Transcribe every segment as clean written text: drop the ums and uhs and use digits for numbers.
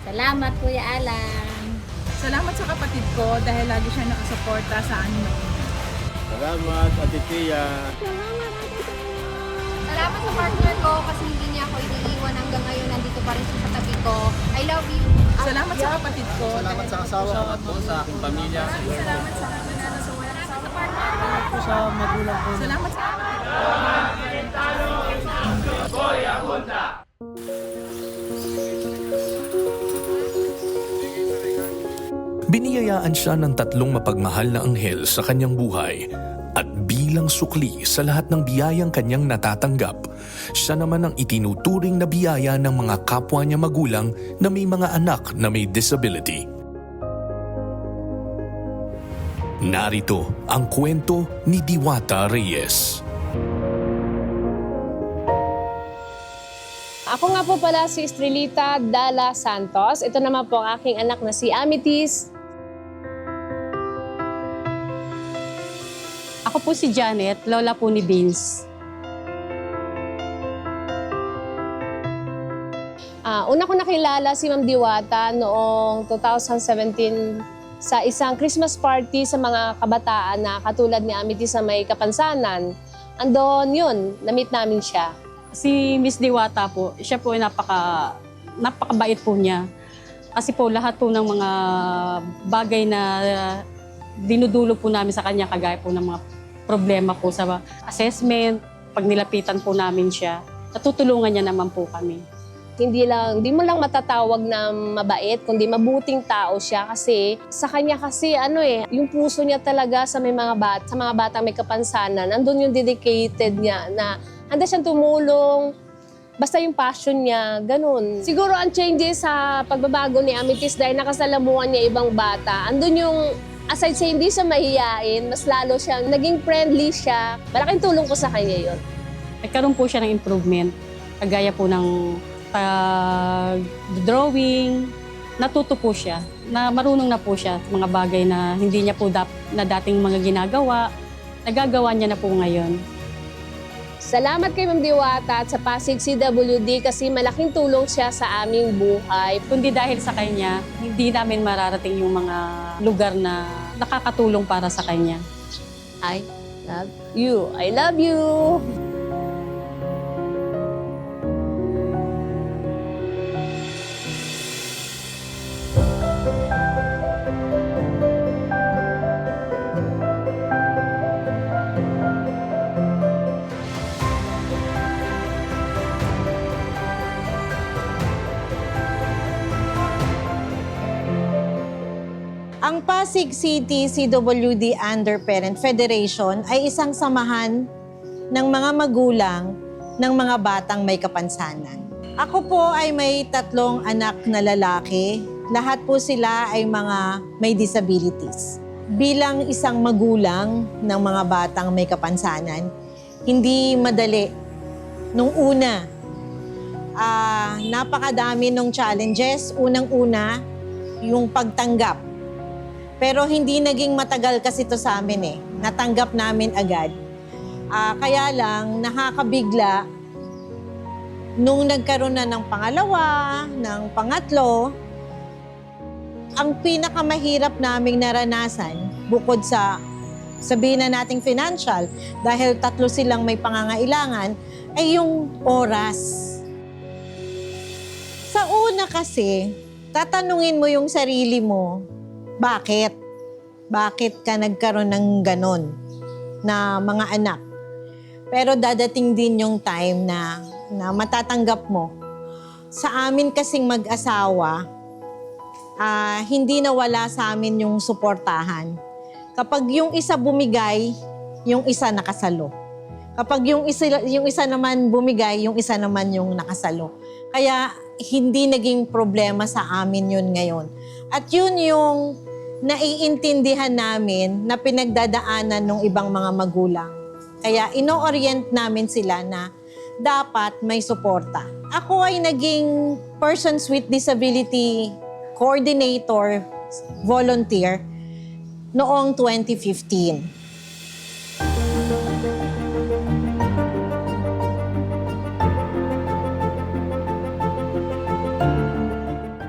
Salamat, Kuya Alan. Salamat sa kapatid ko dahil lagi siya nakasuporta sa amin noon. Salamat, Ate Tia. Salamat sa partner ko kasi hindi niya ako iniiwan hanggang ngayon. Nandito pa rin siya sa tabi ko. I love you. Salamat sa kapatid ko. Salamat sa asawa ko, sa aking pamilya. Salamat sa kanila sa walang asawa. Salamat po sa magulang ko. Salamat sa kapatid ko. Biniyayaan siya ng tatlong mapagmahal na anghel sa kanyang buhay at bilang sukli sa lahat ng biyayang kanyang natatanggap, siya naman ang itinuturing na biyaya ng mga kapwa niya magulang na may mga anak na may disability. Narito ang kwento ni Diwata Reyes. Ako nga po pala si Estrelita Dala Santos. Ito naman po ang aking anak na si Amethyst. Ako po si Janet, lola po ni Vince. Una ko nakilala si Ma'am Diwata noong 2017 sa isang Christmas party sa mga kabataan na katulad ni Amethyst sa may Kapansanan. Andon yun, na-meet namin siya. Si Miss Diwata po, siya po ay napakabait po niya. Kasi po lahat po ng mga bagay na dinudulog po namin sa kanya, kagaya po ng mga problema po sa assessment, pag nilapitan po namin siya, natutulungan niya naman po kami. Hindi mo lang matatawag na mabait, kundi mabuting tao siya kasi sa kanya kasi yung puso niya talaga sa sa mga batang may kapansanan, andun yung dedicated niya na handa siyang tumulong, basta yung passion niya, ganun. Siguro ang changes sa pagbabago ni Amethyst dahil nakasalamuhan niya ibang bata, andun yung aside sa hindi siya mahiyain, mas lalo siyang naging friendly siya. Malaking tulong ko sa kanya yun. Nagkaroon po siya ng improvement, kagaya po ng pag-drawing, natuto po siya, na marunong na po siya sa mga bagay na hindi niya po na dating mga ginagawa, nagagawa niya na po ngayon. Salamat kay Ma'am Diwata at sa Pasig CWD kasi malaking tulong siya sa aming buhay. Kundi dahil sa kanya, hindi namin mararating yung mga lugar na nakakatulong para sa kanya. I love you. I love you. Ang Pasig City CWD Underparent Federation ay isang samahan ng mga magulang ng mga batang may kapansanan. Ako po ay may 3 anak na lalaki. Lahat po sila ay mga may disabilities. Bilang isang magulang ng mga batang may kapansanan, hindi madali. Nung una, napakadami ng challenges. Unang-una, yung pagtanggap. Pero hindi naging matagal kasi ito sa amin eh. Natanggap namin agad. Kaya lang, nakakabigla, nung nagkaroon na ng pangalawa, ng pangatlo, ang pinakamahirap naming naranasan, bukod sa sabihin na nating financial, dahil 3 silang may pangangailangan, ay yung oras. Sa una kasi, tatanungin mo yung sarili mo, bakit? Bakit ka nagkaroon ng ganon na mga anak? Pero dadating din yung time na matatanggap mo. Sa amin kasing mag-asawa, hindi nawala sa amin yung suportahan. Kapag yung isa bumigay, yung isa nakasalo. Kapag yung isa naman bumigay, yung isa naman yung nakasalo. Kaya hindi naging problema sa amin yun ngayon. At yun yung naiintindihan namin na pinagdadaanan ng ibang mga magulang. Kaya ino-orient namin sila na dapat may suporta. Ako ay naging Persons with Disability Coordinator, volunteer, noong 2015.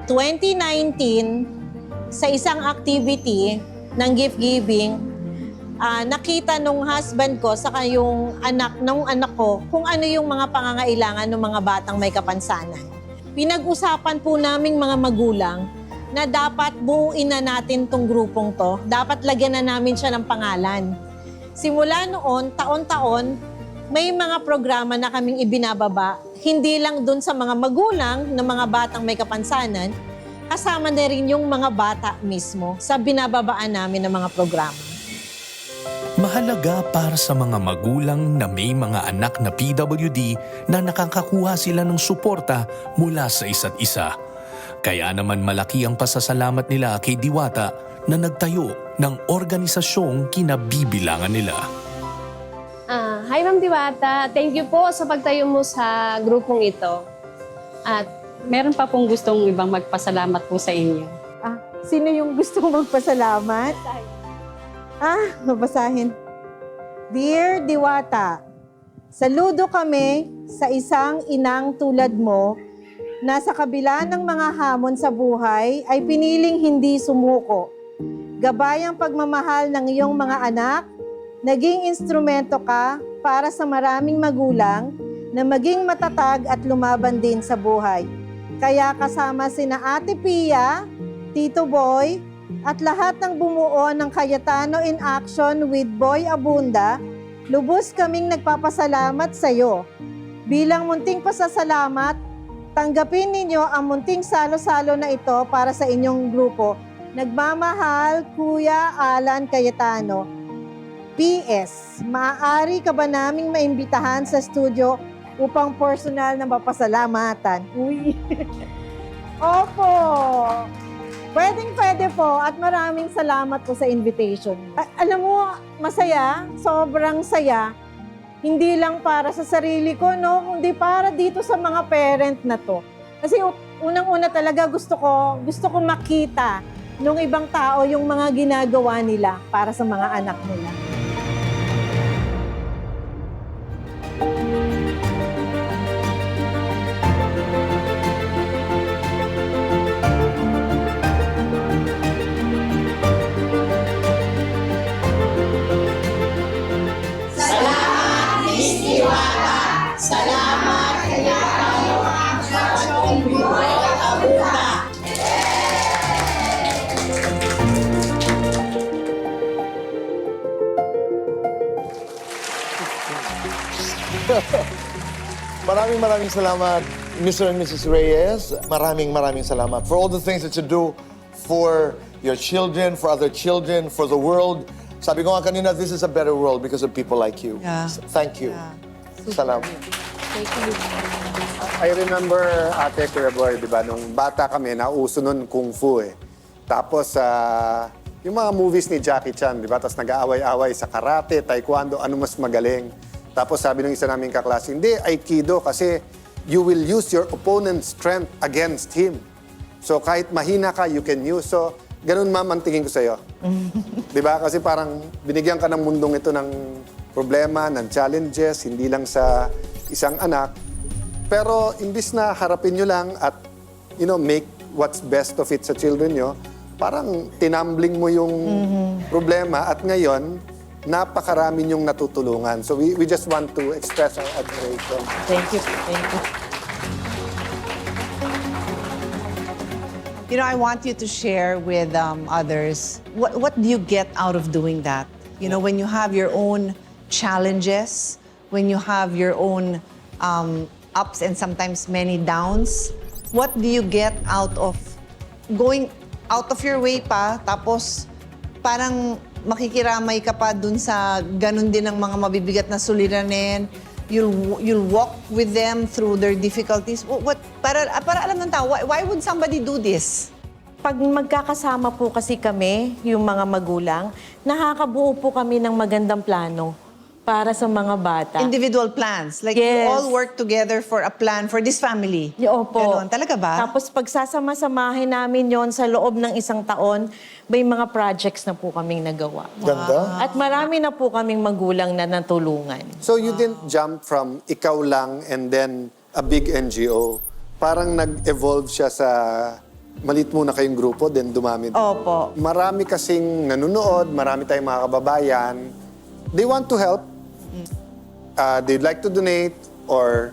2015 2019, sa isang activity ng gift giving, nakita nung husband ko saka yung anak ko kung ano yung mga pangangailangan ng mga batang may kapansanan. Pinag-usapan po naming mga magulang na dapat buuin na natin tong grupong to. Dapat lagyan na namin siya ng pangalan. Simula noon, taon-taon, may mga programa na kaming ibinababa, hindi lang dun sa mga magulang ng mga batang may kapansanan, kasama na rin yung mga bata mismo sa binababaan namin ng mga programa. Mahalaga para sa mga magulang na may mga anak na PWD na nakakakuha sila ng suporta mula sa isa't isa. Kaya naman malaki ang pasasalamat nila kay Diwata na nagtayo ng organisasyong kinabibilangan nila. Hi Ma'am Diwata, thank you po sa pagtayo mo sa grupong ito. At Meron pa pong gustong ibang magpasalamat po sa inyo. Sino yung gusto magpasalamat? Mabasahin. Dear Diwata, saludo kami sa isang inang tulad mo na sa kabila ng mga hamon sa buhay ay piniling hindi sumuko. Gabay ang pagmamahal ng iyong mga anak, naging instrumento ka para sa maraming magulang na maging matatag at lumaban din sa buhay. Kaya kasama sina Ate Pia, Tito Boy, at lahat ng bumuo ng Cayetano in Action with Boy Abunda, lubos kaming nagpapasalamat sa iyo. Bilang munting pasasalamat, tanggapin ninyo ang munting salo-salo na ito para sa inyong grupo. Nagmamahal, Kuya Alan Cayetano. PS, maaari ka ba naming maimbitahan sa studio upang personal na mapasalamatan? Uy! Opo! Pwede po at maraming salamat po sa invitation. Alam mo, masaya, sobrang saya. Hindi lang para sa sarili ko, no? Kundi para dito sa mga parent na to. Kasi unang-una talaga gusto ko makita nung ibang tao yung mga ginagawa nila para sa mga anak nila. Maraming salamat, Mr. and Mrs. Reyes. Maraming salamat for all the things that you do for your children, for other children, for the world. Sabi ko nga kanina, this is a better world because of people like you. Yeah. Thank you. Salamat. I remember, Ate Kuya Boy, di ba, nung bata kami, nauso nun Kung Fu eh. Tapos, yung mga movies ni Jackie Chan, di ba? Tapos nag-aaway-away sa karate, taekwondo, ano mas magaling. Tapos sabi ng isa naming kaklase, hindi, Aikido kasi you will use your opponent's strength against him. So kahit mahina ka, you can use. So ganun ma'am ang tingin ko sa'yo. Di ba? Kasi parang binigyan ka ng mundong ito ng problema, ng challenges, hindi lang sa isang anak. Pero imbis na harapin nyo lang at make what's best of it sa children nyo, parang tinambling mo yung problema at ngayon, napakarami niyong natutulungan. So we just want to express our admiration. Thank you. You know, I want you to share with others, what do you get out of doing that? You know, when you have your own challenges, when you have your own ups and sometimes many downs, what do you get out of going out of your way pa, tapos parang makikiramay ka pa dun sa ganun din ng mga mabibigat na suliranin. You'll walk with them through their difficulties. Para alam ng tao, why would somebody do this? Pag magkakasama po kasi kami, yung mga magulang, nakakabuo po kami ng magandang plano para sa mga bata. Individual plans. Like you all work together for a plan for this family. Opo. Ganon. Talaga ba? Tapos pagsasama-samahin namin yon sa loob ng isang taon, may mga projects na po kaming nagawa. Ganda. At marami na po kaming magulang na natulungan. So you didn't jump from ikaw lang and then a big NGO. Parang nag-evolve siya sa malit muna kayong grupo, then dumami. Opo. Marami kasing nanonood, marami tayong mga kababayan. They want to help. They'd like to donate or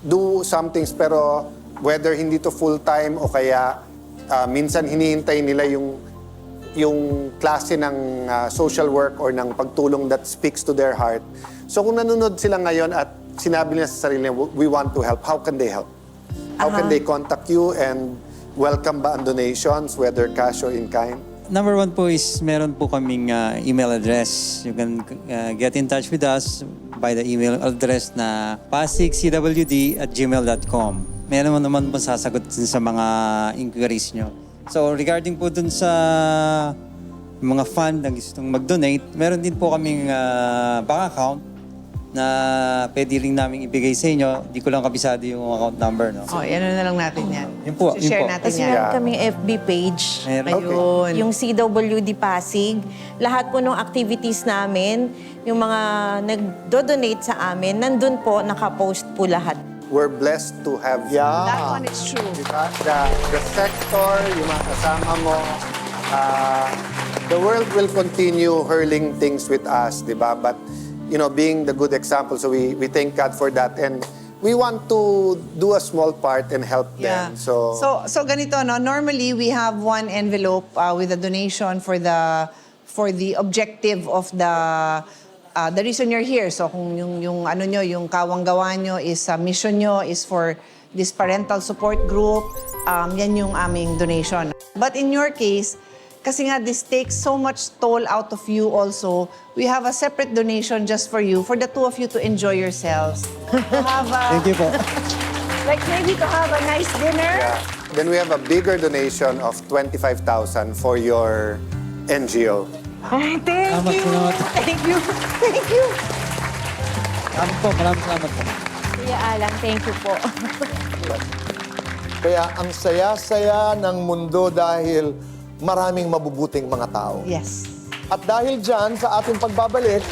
do some things, pero whether hindi to full-time o kaya minsan hinihintay nila yung klase ng social work or ng pagtulong that speaks to their heart. So kung nanonood sila ngayon at sinabi nila sa sarili nila, we want to help, how can they help? How can they contact you and welcome ba ang donations, whether cash or in kind? Number one po is meron po kaming email address. You can get in touch with us by the email address na pasigcwd@gmail.com. Meron naman po sasagot din sa mga inquiries nyo. So regarding po dun sa mga fund na gustong mag-donate, meron din po kaming bank account na pwede rin namin ibigay sa inyo. Di ko lang kabisado yung account number. No? Yan na lang natin yan. Yun po, Share yun po. natin Kasi yan. meron kaming FB page. Meron. Ayun. Yung CWD Pasig. Lahat po ng activities namin, yung mga nagdo-donate sa amin, nandun po, nakapost po lahat. We're blessed to have That one is true. diba? The sector, yung mga kasama mo, the world will continue hurling things with us, diba? But, you know, being the good example, so we thank God for that. And we want to do a small part and help them. So ganito, no? Normally, we have one envelope with a donation for the objective of the reason you're here. So kung yung ano nyo, yung kawang-gawa nyo is mission nyo is for this parental support group, yan yung aming donation. But in your case, kasi nga this takes so much toll out of you also, we have a separate donation just for you, for the two of you to enjoy yourselves. To have Thank you po. Like maybe to have a nice dinner. then we have a bigger donation of 25,000 for your NGO. Ay, thank Salamat, you. salamat. Thank you. Thank you. Maraming salamat po. Kuya Alan, thank you po. Kaya ang saya-saya ng mundo dahil maraming mabubuting mga tao. Yes. At dahil dyan, sa ating pagbabalik,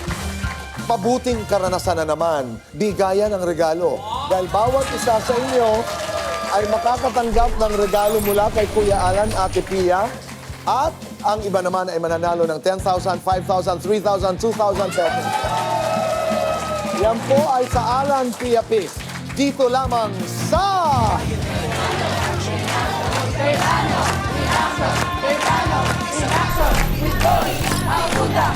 mabuting karanasan na naman, bigayan ng regalo. Dahil bawat isa sa inyo ay makakatanggap ng regalo mula kay Kuya Alan, Ate Pia, at ang iba naman ay mananalo ng 10,000, 5,000, 3,000, 2,000 pesos. Yan po ay sa Alan Pia Pick. Dito lamang sa... With Boy, Aguda,